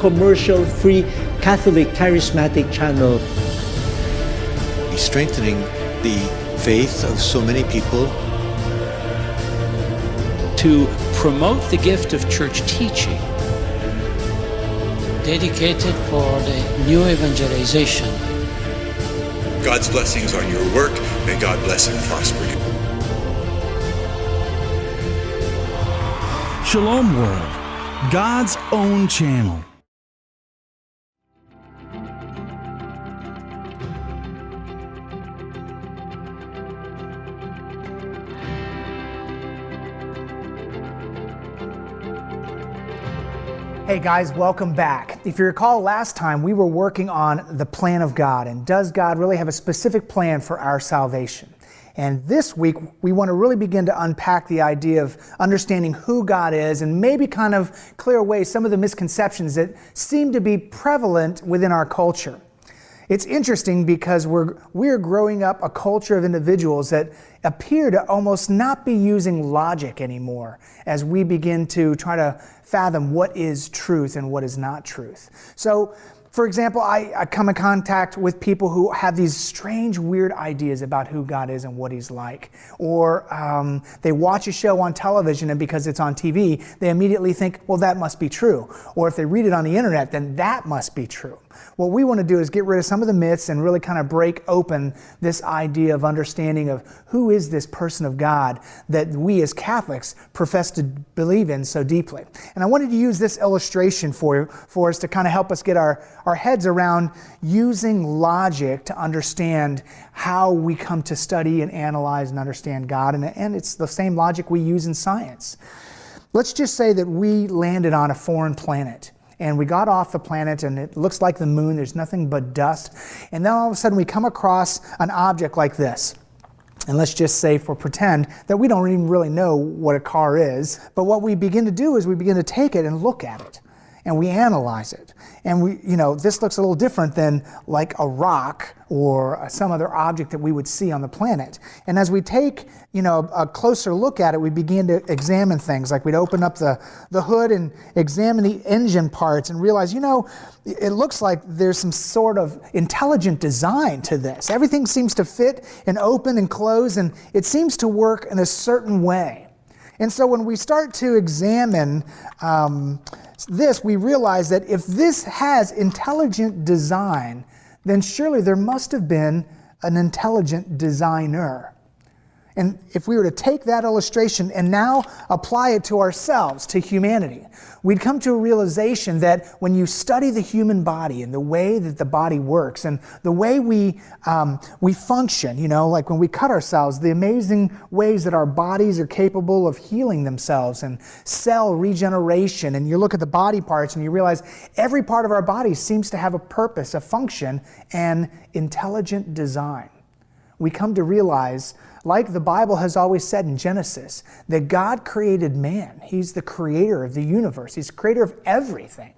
commercial-free Catholic Charismatic channel. He's strengthening the faith of so many people. To promote the gift of church teaching, dedicated for the new evangelization. God's blessings on your work. May God bless and prosper you. Shalom World, God's own channel. Hey guys, welcome back. If you recall, last time we were working on the plan of God, and does God really have a specific plan for our salvation? And this week we want to really begin to unpack the idea of understanding who God is and maybe kind of clear away some of the misconceptions that seem to be prevalent within our culture. It's interesting because we're growing up a culture of individuals that appear to almost not be using logic anymore as we begin to try to fathom what is truth and what is not truth. So, for example, I come in contact with people who have these strange, weird ideas about who God is and what He's like. Or they watch a show on television, and because it's on TV, they immediately think, well, that must be true. Or if they read it on the internet, then that must be true. What we want to do is get rid of some of the myths and really kind of break open this idea of understanding of who is this person of God that we as Catholics profess to believe in so deeply. And I wanted to use this illustration for us to kind of help us get our heads around using logic to understand how we come to study and analyze and understand God. And it's the same logic we use in science. Let's just say that we landed on a foreign planet. And we got off the planet and it looks like the moon, there's nothing but dust. And then all of a sudden we come across an object like this. And let's just say, for pretend, that we don't even really know what a car is. But what we begin to do is we begin to take it and look at it. And we analyze it. And this looks a little different than like a rock or some other object that we would see on the planet. And as we take, a closer look at it, we begin to examine things. Like we'd open up the hood and examine the engine parts and realize, it looks like there's some sort of intelligent design to this. Everything seems to fit and open and close, and it seems to work in a certain way. And so when we start to examine this, we realize that if this has intelligent design, then surely there must have been an intelligent designer. And if we were to take that illustration and now apply it to ourselves, to humanity, we'd come to a realization that when you study the human body and the way that the body works and the way we function, like when we cut ourselves, the amazing ways that our bodies are capable of healing themselves and cell regeneration. And you look at the body parts and you realize every part of our body seems to have a purpose, a function, and intelligent design. We come to realize, like the Bible has always said in Genesis, that God created man. He's the creator of the universe. He's the creator of everything.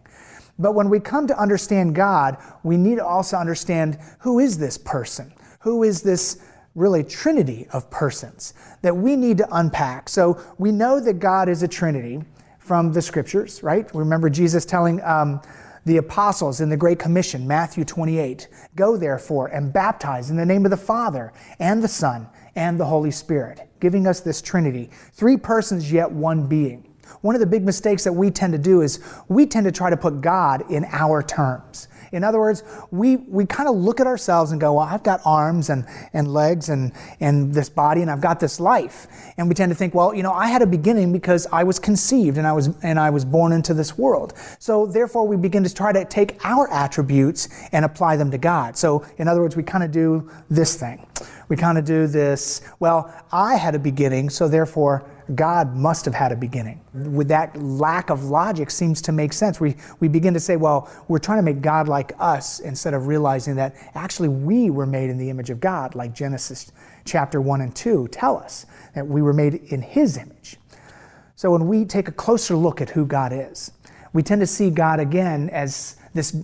But when we come to understand God, we need to also understand, who is this person? Who is this really trinity of persons that we need to unpack? So we know that God is a trinity from the scriptures, right? Remember Jesus telling the apostles in the Great Commission, Matthew 28, "Go therefore and baptize in the name of the Father and the Son and the Holy Spirit," giving us this Trinity. 3 persons yet one being. One of the big mistakes that we tend to do is we tend to try to put God in our terms. In other words, we kind of look at ourselves and go, well, I've got arms and legs and this body, and I've got this life. And we tend to think, well, I had a beginning because I was conceived and I was born into this world. So therefore we begin to try to take our attributes and apply them to God. So in other words, we kind of do this thing. We kind of do this, well, I had a beginning, so therefore God must have had a beginning. With that lack of logic seems to make sense. We begin to say, well, we're trying to make God like us instead of realizing that actually we were made in the image of God, like Genesis chapter 1 and 2 tell us that we were made in His image. So when we take a closer look at who God is, we tend to see God again as this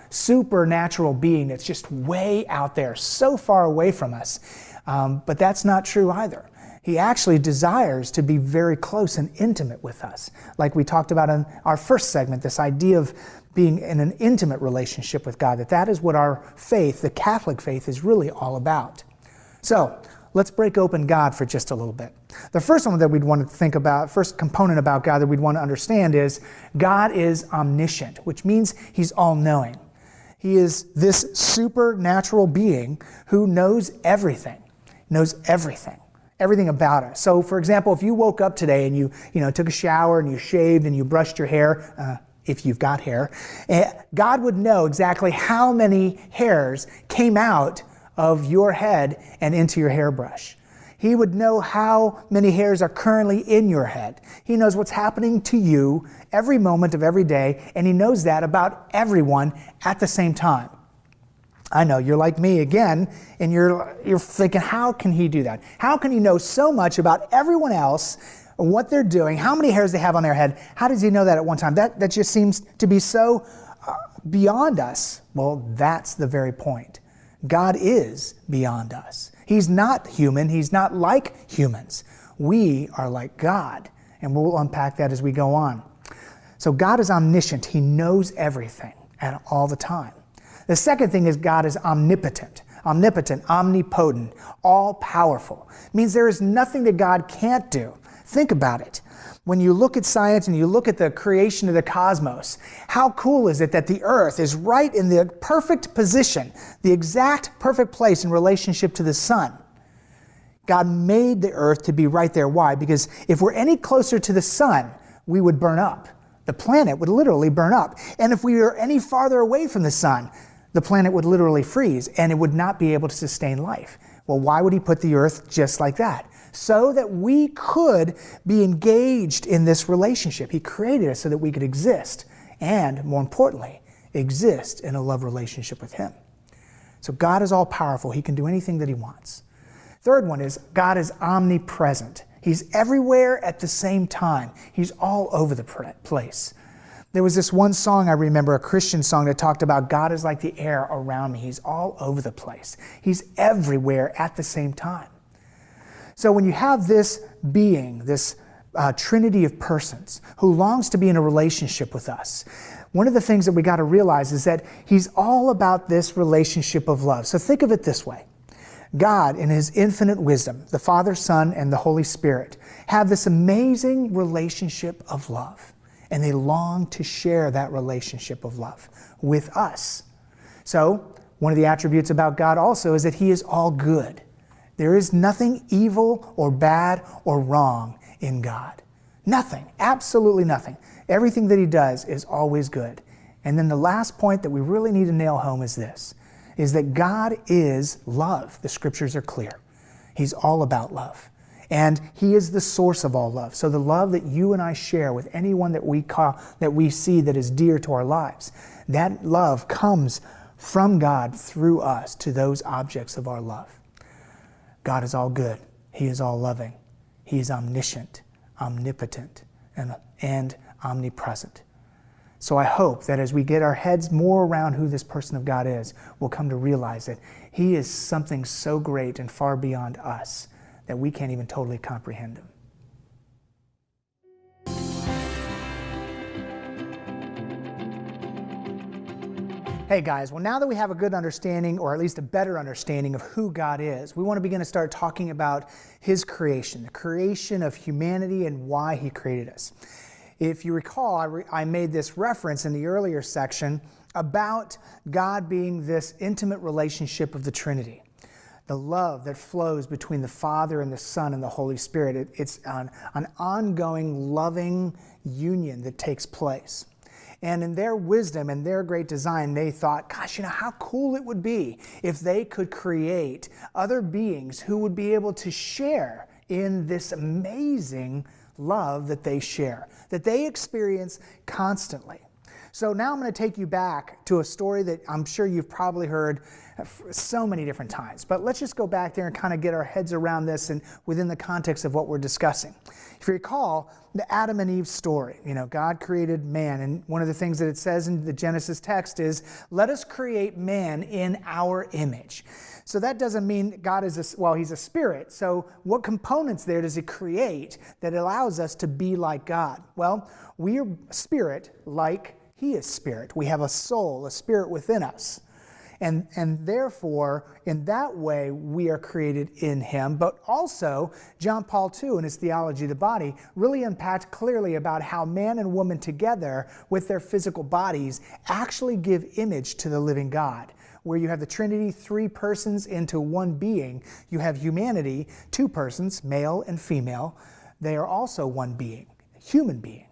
supernatural being that's just way out there, so far away from us. But that's not true either. He actually desires to be very close and intimate with us. Like we talked about in our first segment, this idea of being in an intimate relationship with God, that is what our faith, the Catholic faith, is really all about. So let's break open God for just a little bit. The first one that we'd want to think about, first component about God that we'd want to understand is God is omniscient, which means He's all-knowing. He is this supernatural being who knows everything about us. So for example, if you woke up today and you took a shower and you shaved and you brushed your hair, if you've got hair, God would know exactly how many hairs came out of your head and into your hairbrush. He would know how many hairs are currently in your head. He knows what's happening to you every moment of every day, and He knows that about everyone at the same time. I know you're like me again, and you're thinking, how can He do that? How can He know so much about everyone else, what they're doing, how many hairs they have on their head? How does He know that at one time? That just seems to be so beyond us. Well, that's the very point. God is beyond us. He's not human. He's not like humans. We are like God, and we'll unpack that as we go on. So God is omniscient. He knows everything and all the time. The second thing is God is omnipotent. Omnipotent, omnipotent, all-powerful. It means there is nothing that God can't do. Think about it. When you look at science and you look at the creation of the cosmos, how cool is it that the earth is right in the perfect position, the exact perfect place in relationship to the sun? God made the earth to be right there. Why? Because if we're any closer to the sun, we would burn up. The planet would literally burn up. And if we were any farther away from the sun, the planet would literally freeze and it would not be able to sustain life. Well, why would He put the earth just like that? So that we could be engaged in this relationship. He created us so that we could exist and, more importantly, exist in a love relationship with Him. So God is all-powerful. He can do anything that He wants. Third one is God is omnipresent. He's everywhere at the same time. He's all over the place. There was this one song I remember, a Christian song that talked about God is like the air around me. He's all over the place. He's everywhere at the same time. So when you have this being, this trinity of persons who longs to be in a relationship with us, one of the things that we got to realize is that He's all about this relationship of love. So think of it this way. God, in His infinite wisdom, the Father, Son, and the Holy Spirit, have this amazing relationship of love. And they long to share that relationship of love with us. So one of the attributes about God also is that He is all good. There is nothing evil or bad or wrong in God. Nothing, absolutely nothing. Everything that He does is always good. And then the last point that we really need to nail home is this, is that God is love. The Scriptures are clear. He's all about love. And He is the source of all love. So the love that you and I share with anyone that we see that is dear to our lives, that love comes from God through us to those objects of our love. God is all good. He is all loving. He is omniscient, omnipotent, and omnipresent. So I hope that as we get our heads more around who this person of God is, we'll come to realize that He is something so great and far beyond us that we can't even totally comprehend Him. Hey guys, well now that we have a good understanding, or at least a better understanding of who God is, we want to begin to start talking about His creation, the creation of humanity and why He created us. If you recall, I made this reference in the earlier section about God being this intimate relationship of the Trinity. The love that flows between the Father and the Son and the Holy Spirit. It's an ongoing, loving union that takes place. And in their wisdom and their great design, they thought, gosh, how cool it would be if they could create other beings who would be able to share in this amazing love that they share, that they experience constantly. So now I'm going to take you back to a story that I'm sure you've probably heard so many different times. But let's just go back there and kind of get our heads around this and within the context of what we're discussing. If you recall, the Adam and Eve story, God created man. And one of the things that it says in the Genesis text is, let us create man in our image. So that doesn't mean God is he's a spirit. So what components there does he create that allows us to be like God? Well, we are spirit like he is spirit. We have a soul, a spirit within us. And therefore, in that way, we are created in him. But also, John Paul II, in his Theology of the Body, really unpacked clearly about how man and woman together with their physical bodies actually give image to the living God. Where you have the Trinity, 3 persons into one being, you have humanity, 2 persons, male and female. They are also one being, a human being.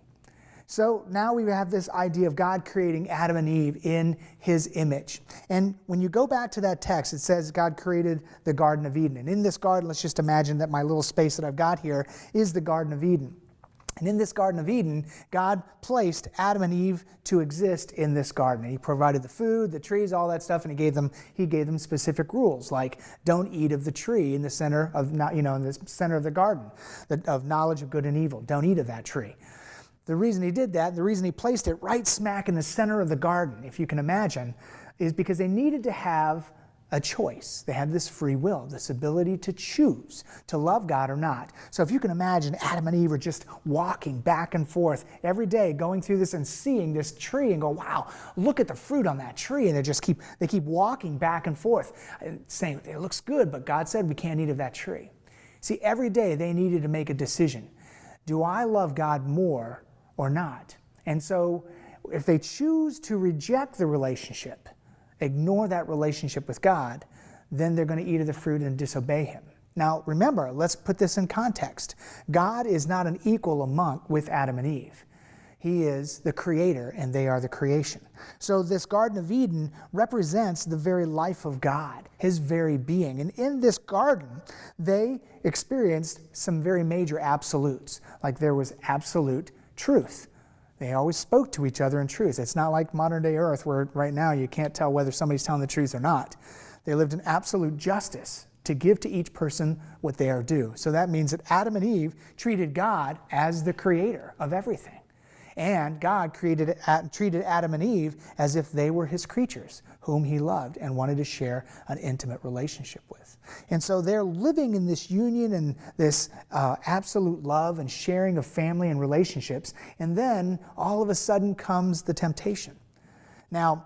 So now we have this idea of God creating Adam and Eve in his image. And when you go back to that text, it says God created the Garden of Eden. And in this garden, let's just imagine that my little space that I've got here is the Garden of Eden. And in this Garden of Eden, God placed Adam and Eve to exist in this garden. And he provided the food, the trees, all that stuff, and he gave them specific rules, like don't eat of the tree in the center of in the center of the garden, of knowledge of good and evil. Don't eat of that tree. The reason he did that, the reason he placed it right smack in the center of the garden, if you can imagine, is because they needed to have a choice. They had this free will, this ability to choose to love God or not. So if you can imagine, Adam and Eve are just walking back and forth every day, going through this and seeing this tree and go, wow, look at the fruit on that tree. And they keep walking back and forth, saying, it looks good, but God said we can't eat of that tree. See, every day they needed to make a decision. Do I love God more or not? And so if they choose to reject the relationship, ignore that relationship with God, then they're going to eat of the fruit and disobey him. Now remember, let's put this in context. God is not an equal with Adam and Eve. He is the creator and they are the creation. So this Garden of Eden represents the very life of God, his very being. And in this garden, they experienced some very major absolutes. Like there was absolute truth. They always spoke to each other in truth. It's not like modern day earth where right now you can't tell whether somebody's telling the truth or not. They lived in absolute justice to give to each person what they are due. So that means that Adam and Eve treated God as the creator of everything. And God treated Adam and Eve as if they were his creatures, whom he loved and wanted to share an intimate relationship with. And so they're living in this union and this absolute love and sharing of family and relationships. And then all of a sudden comes the temptation. Now,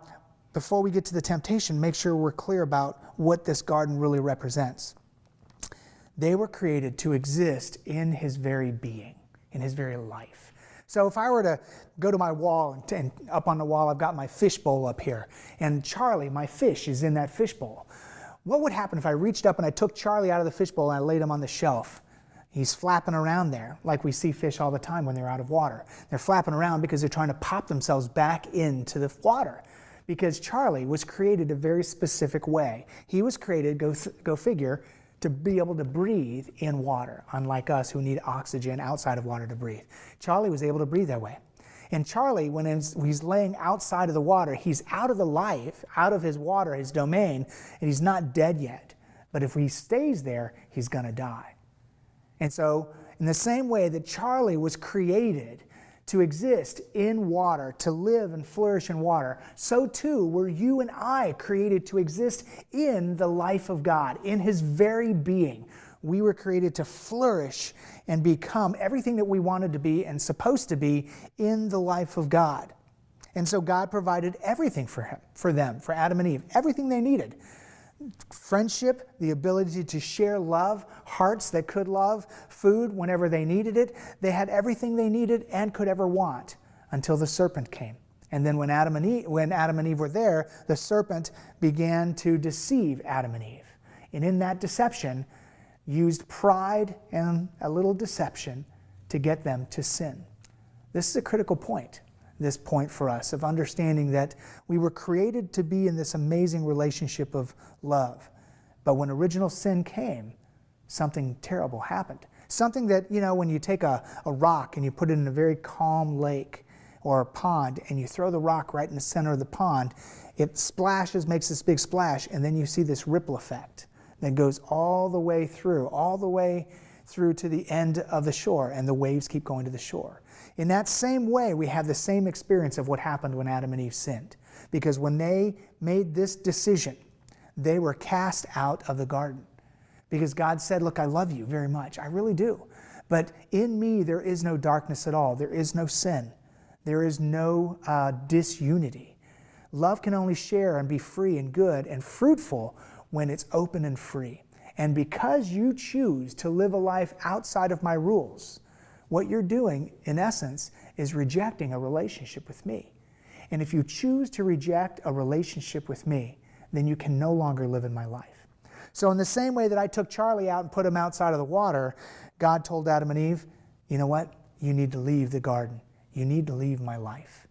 before we get to the temptation, make sure we're clear about what this garden really represents. They were created to exist in his very being, in his very life. So if I were to go to my wall, and up on the wall I've got my fish bowl up here, and Charlie, my fish, is in that fish bowl. What would happen if I reached up and I took Charlie out of the fish bowl and I laid him on the shelf? He's flapping around there, like we see fish all the time when they're out of water. They're flapping around because they're trying to pop themselves back into the water. Because Charlie was created a very specific way. He was created, go figure, to be able to breathe in water, unlike us who need oxygen outside of water to breathe. Charlie was able to breathe that way. And Charlie, when he's laying outside of the water, he's out of the life, out of his water, his domain, and he's not dead yet. But if he stays there, he's going to die. And so, in the same way that Charlie was created to exist in water, to live and flourish in water, so too were you and I created to exist in the life of God, in his very being. We were created to flourish and become everything that we wanted to be and supposed to be in the life of God. And so God provided everything for Adam and Eve, everything they needed. Friendship, the ability to share love, hearts that could love, food whenever they needed it. They had everything they needed and could ever want until the serpent came. And then when Adam and Eve were there, the serpent began to deceive Adam and Eve. And in that deception, used pride and a little deception to get them to sin. This is a critical point. This point for us of understanding that we were created to be in this amazing relationship of love. But when original sin came, something terrible happened. Something that, when you take a rock and you put it in a very calm lake, or a pond, and you throw the rock right in the center of the pond, it splashes, makes this big splash, and then you see this ripple effect that goes all the way through to the end of the shore, and the waves keep going to the shore. In that same way, we have the same experience of what happened when Adam and Eve sinned. Because when they made this decision, they were cast out of the garden. Because God said, look, I love you very much. I really do. But in me, there is no darkness at all. There is no sin. There is no disunity. Love can only share and be free and good and fruitful when it's open and free. And because you choose to live a life outside of my rules, what you're doing, in essence, is rejecting a relationship with me. And if you choose to reject a relationship with me, then you can no longer live in my life. So in the same way that I took Charlie out and put him outside of the water, God told Adam and Eve, you know what? You need to leave the garden. You need to leave my life.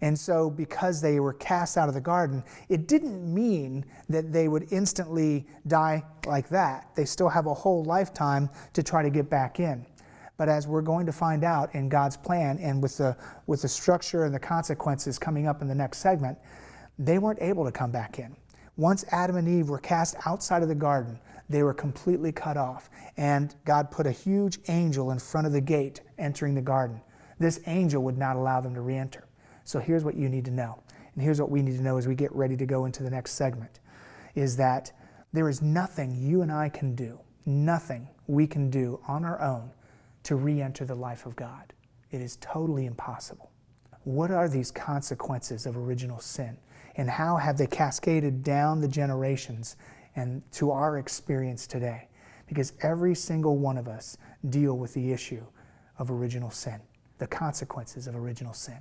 And so because they were cast out of the garden, it didn't mean that they would instantly die like that. They still have a whole lifetime to try to get back in. But as we're going to find out in God's plan and with the structure and the consequences coming up in the next segment, they weren't able to come back in. Once Adam and Eve were cast outside of the garden, they were completely cut off. And God put a huge angel in front of the gate entering the garden. This angel would not allow them to re-enter. So here's what you need to know. And here's what we need to know as we get ready to go into the next segment, is that there is nothing you and I can do, nothing we can do on our own to re-enter the life of God. It is totally impossible. What are these consequences of original sin? And how have they cascaded down the generations and to our experience today? Because every single one of us deal with the issue of original sin, the consequences of original sin.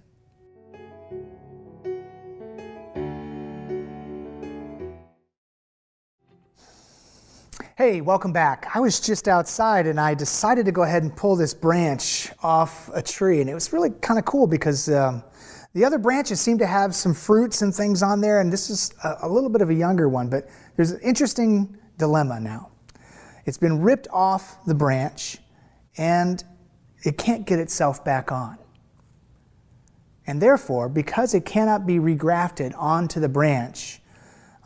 Hey, welcome back. I was just outside and I decided to go ahead and pull this branch off a tree, and it was really kind of cool because the other branches seem to have some fruits and things on there, and this is a little bit of a younger one, but there's an interesting dilemma now. It's been ripped off the branch and it can't get itself back on. And therefore, because it cannot be regrafted onto the branch,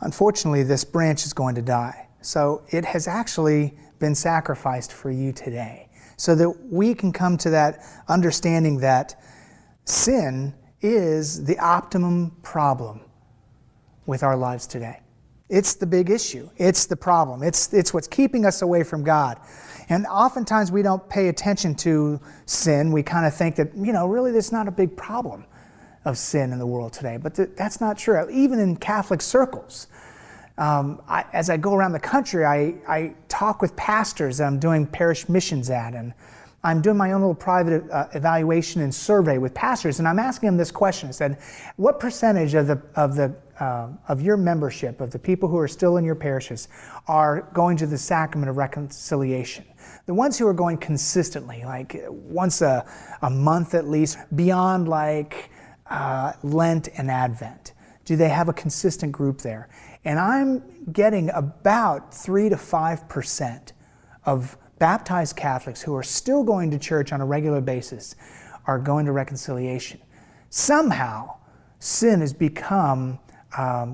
unfortunately this branch is going to die. So it has actually been sacrificed for you today, so that we can come to that understanding that sin is the optimum problem with our lives today. It's the big issue. It's the problem. It's what's keeping us away from God. And oftentimes we don't pay attention to sin. We kind of think that, really there's not a big problem of sin in the world today. But that's not true. Even in Catholic circles, as I go around the country, I talk with pastors that I'm doing parish missions at, and I'm doing my own little private evaluation and survey with pastors, and I'm asking them this question. I said, what percentage of your membership, of the people who are still in your parishes, are going to the sacrament of reconciliation? The ones who are going consistently, like once a month at least, beyond like Lent and Advent. Do they have a consistent group there? And I'm getting about 3 to 5% of baptized Catholics who are still going to church on a regular basis are going to reconciliation. Somehow, sin has become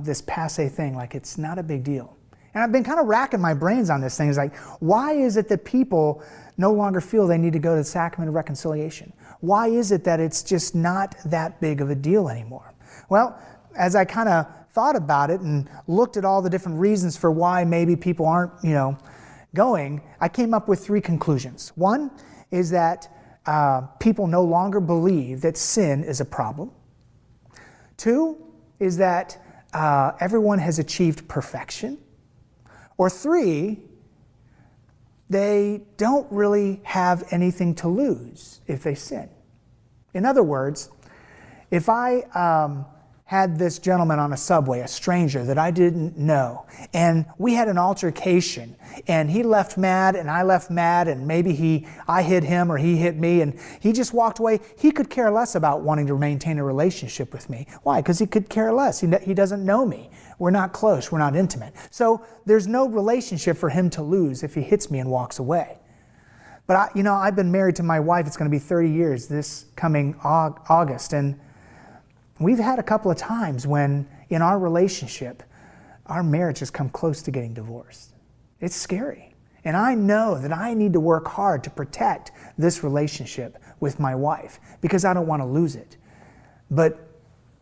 this passé thing, like it's not a big deal. And I've been kind of racking my brains on this thing. It's like, why is it that people no longer feel they need to go to the sacrament of reconciliation? Why is it that it's just not that big of a deal anymore? Well, as I kind of thought about it and looked at all the different reasons for why maybe people aren't, going, I came up with 3 conclusions. One is that people no longer believe that sin is a problem. 2 is that everyone has achieved perfection. Or 3, they don't really have anything to lose if they sin. In other words, if I had this gentleman on a subway, a stranger that I didn't know, and we had an altercation, and he left mad and I left mad, and maybe I hit him or he hit me, and he just walked away. He could care less about wanting to maintain a relationship with me. Why? Because he could care less. He doesn't know me. We're not close. We're not intimate. So there's no relationship for him to lose if he hits me and walks away. But I've been married to my wife. It's going to be 30 years this coming August. And we've had a couple of times when in our relationship, our marriage has come close to getting divorced. It's scary. And I know that I need to work hard to protect this relationship with my wife because I don't want to lose it. But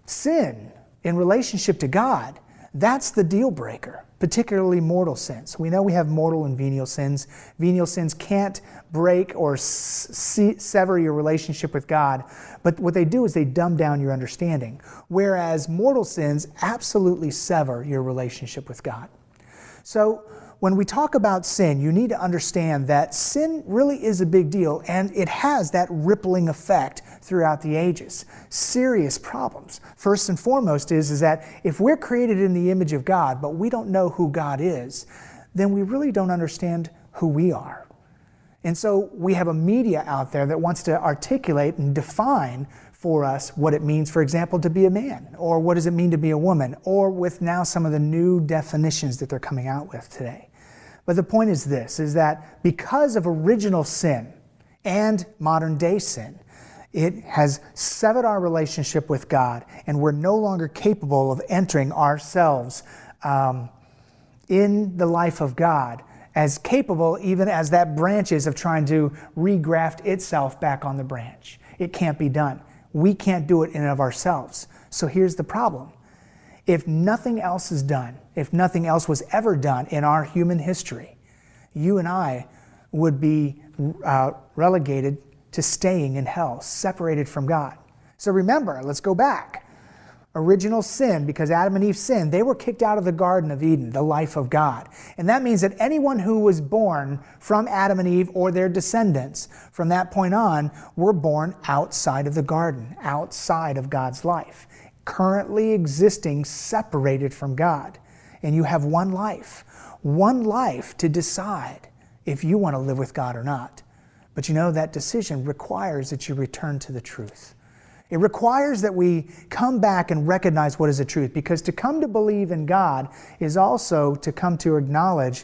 sin in relationship to God, that's the deal breaker, particularly mortal sins. We know we have mortal and venial sins. Venial sins can't break or sever your relationship with God, but what they do is they dumb down your understanding, whereas mortal sins absolutely sever your relationship with God. So when we talk about sin, you need to understand that sin really is a big deal, and it has that rippling effect throughout the ages. Serious problems. First and foremost is that if we're created in the image of God, but we don't know who God is, then we really don't understand who we are. And so we have a media out there that wants to articulate and define for us what it means, for example, to be a man, or what does it mean to be a woman, or with now some of the new definitions that they're coming out with today. But the point is this, is that because of original sin and modern day sin, it has severed our relationship with God, and we're no longer capable of entering ourselves in the life of God, as capable even as that branch is of trying to regraft itself back on the branch. It can't be done. We can't do it in and of ourselves. So here's the problem. If nothing else is done, if nothing else was ever done in our human history, you and I would be relegated to staying in hell, separated from God. So remember, let's go back. Original sin, because Adam and Eve sinned, they were kicked out of the Garden of Eden, the life of God. And that means that anyone who was born from Adam and Eve or their descendants from that point on were born outside of the garden, outside of God's life, currently existing separated from God. And you have one life to decide if you want to live with God or not. But that decision requires that you return to the truth. It requires that we come back and recognize what is the truth, because to come to believe in God is also to come to acknowledge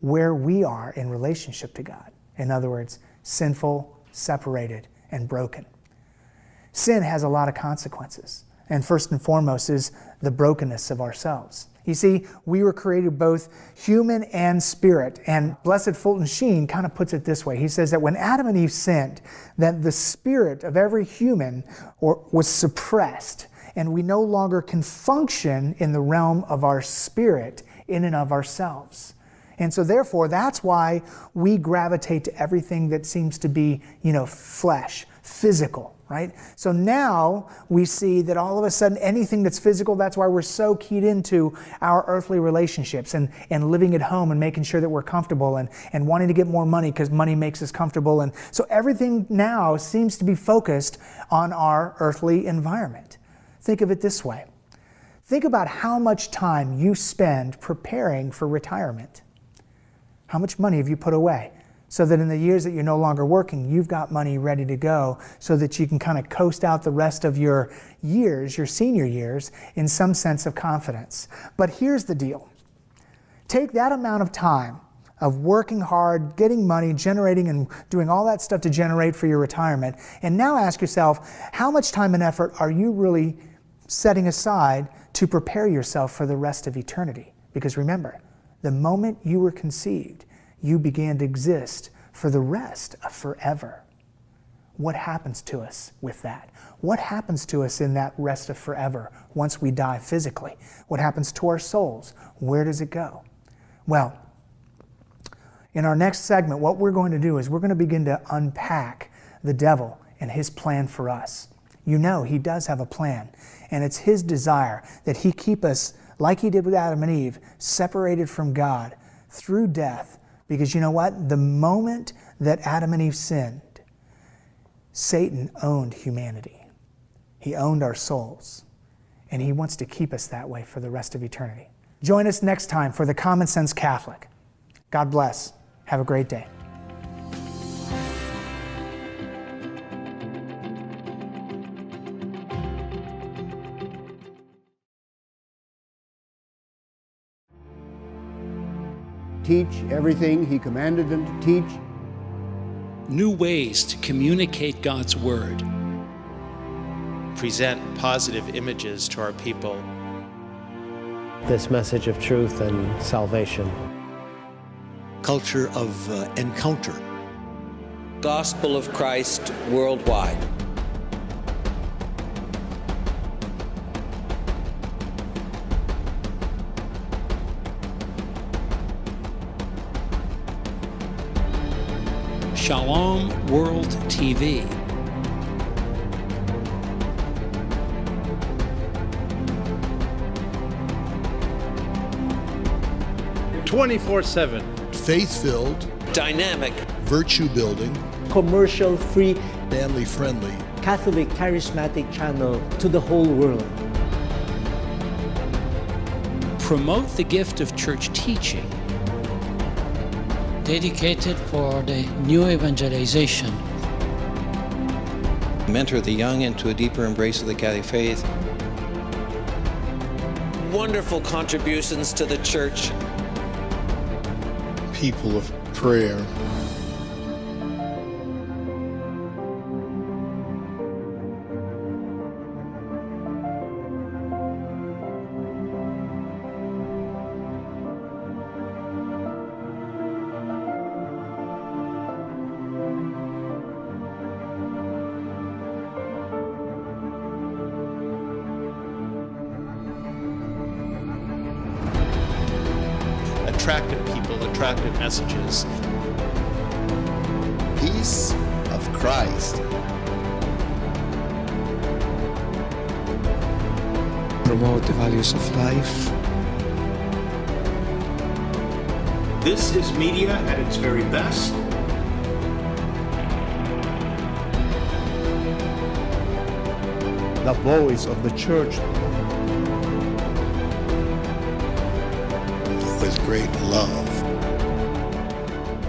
where we are in relationship to God. In other words, sinful, separated, and broken. Sin has a lot of consequences, and first and foremost is the brokenness of ourselves. You see, we were created both human and spirit. And Blessed Fulton Sheen kind of puts it this way. He says that when Adam and Eve sinned, that the spirit of every human was suppressed, and we no longer can function in the realm of our spirit in and of ourselves. And so therefore, that's why we gravitate to everything that seems to be, flesh, physical. Right? So now we see that all of a sudden anything that's physical, that's why we're so keyed into our earthly relationships and living at home and making sure that we're comfortable and wanting to get more money because money makes us comfortable. And so everything now seems to be focused on our earthly environment. Think of it this way. Think about how much time you spend preparing for retirement. How much money have you put away? So that in the years that you're no longer working, you've got money ready to go so that you can kind of coast out the rest of your years, your senior years, in some sense of confidence. But here's the deal. Take that amount of time of working hard, getting money, generating and doing all that stuff to generate for your retirement, and now ask yourself, how much time and effort are you really setting aside to prepare yourself for the rest of eternity? Because remember, the moment you were conceived, you began to exist for the rest of forever. What happens to us with that? What happens to us in that rest of forever once we die physically? What happens to our souls? Where does it go? Well, in our next segment, what we're going to do is we're going to begin to unpack the devil and his plan for us. He does have a plan, and it's his desire that he keep us, like he did with Adam and Eve, separated from God through death. Because you know what? The moment that Adam and Eve sinned, Satan owned humanity. He owned our souls. And he wants to keep us that way for the rest of eternity. Join us next time for the Common Sense Catholic. God bless. Have a great day. Teach everything he commanded them to teach. new ways to communicate God's Word. Present positive images to our people. This message of truth and salvation. Culture of encounter. Gospel of Christ worldwide. Shalom World TV. Faith-filled, Dynamic, virtue-building, Commercial-free family-friendly, Catholic Charismatic channel to the whole world. Promote the gift of church teaching. Dedicated for the new evangelization. Mentor the young into a deeper embrace of the Catholic faith. wonderful contributions to the church. people of prayer. Attractive people, attractive messages. Peace of Christ. Promote the values of life. This is media at its very best. The voice of the church. With great love.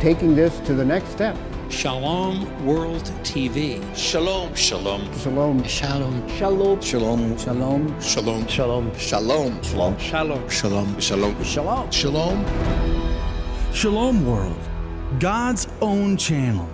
Taking this to the next step. Shalom World TV. Shalom. Shalom. Shalom. Shalom. Shalom. Shalom. Shalom. Shalom. Shalom. Shalom. Shalom. Shalom. Shalom. Shalom. Shalom. Shalom. Shalom World, God's own channel.